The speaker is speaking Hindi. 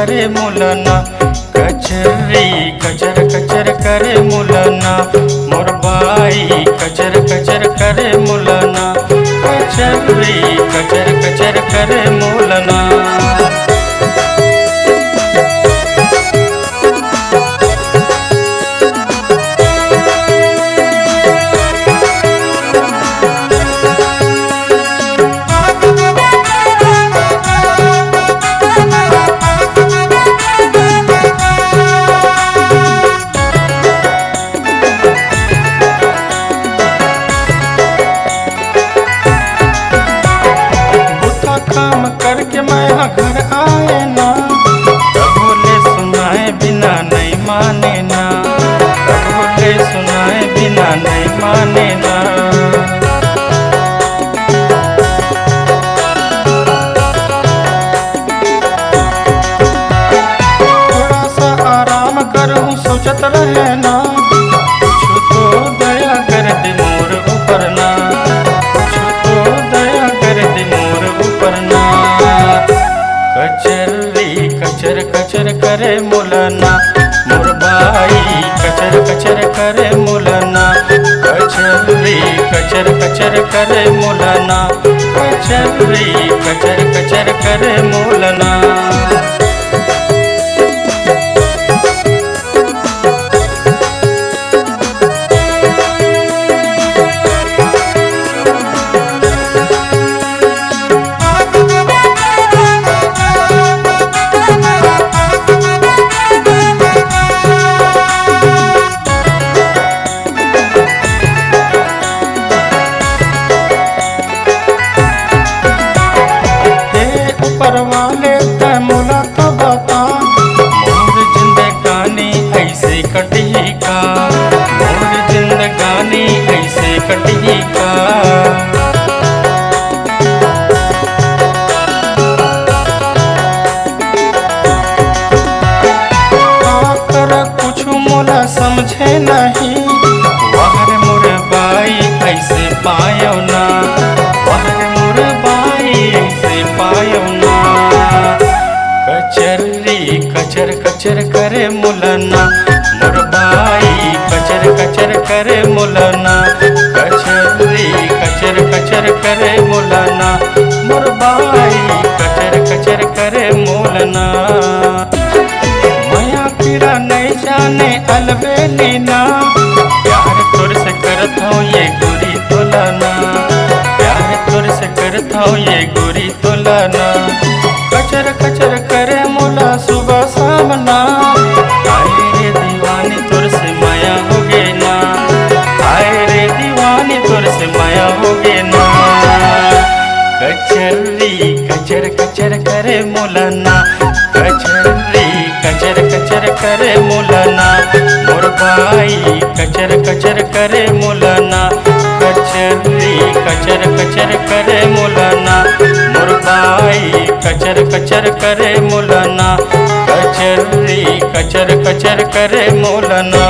करे मुलना, कचरी कचर कचर करे मुलना, मोर बाई कचर कचर करे मुलना, कचरी कचर कचर करे मुलना। काम करके मैं घर आए ना, बोले सुनाए बिना नहीं माने ना, बोले सुनाए बिना नहीं माने ना। थोड़ा सा आराम करूं सोचत रहे ना, कुछ तो दया कर दे मोर ऊपर ना, कुछ तो दया कर दे मोर ऊपर ना। कचरी कचर कचर करे मुलना, मोर बाई कचर कचर करे मुलना, कचरी कचर कचर करे मुलना, कचरी कचर कचर करे मुलना। ऊपर वाले मुला तो बता, मोर जिंदगानी ऐसे कटी का, मोर जिंदगानी ऐसे कटी का। आकर कुछ मोला समझे नहीं, वहर मोर बाई ऐसे पायो ना, वहर मोर बाई ऐसे पायो ना। कचरी कचर कचर करे मुलना, मोर बाई कचर कचर करे मुलना, कचरी कचर कचर करे मुलना, मोर बाई कचर कचर करे मुलना। माया पीरा नहीं जाने अलबेली ना, प्यार तोर से करता हूँ ये गोरी तोलाना, प्यार तोर से करता हूँ ये गोरी तोलाना। कचर कचर करे मुला सुबह सामना, आए रे दीवानी तोर से माया हो गे ना, आए रे दीवानी तोर से माया हो गे ना। कचरी कचर कचर करे मुलना, कचरी कचर कचर करे मुलना, मोर बाई कचर कचर करे मुलना, कचरी कचर कचर करे मुलना, मोर बाई कचर कचर करे मुलना, कचरी कचर कचर करे मुलना।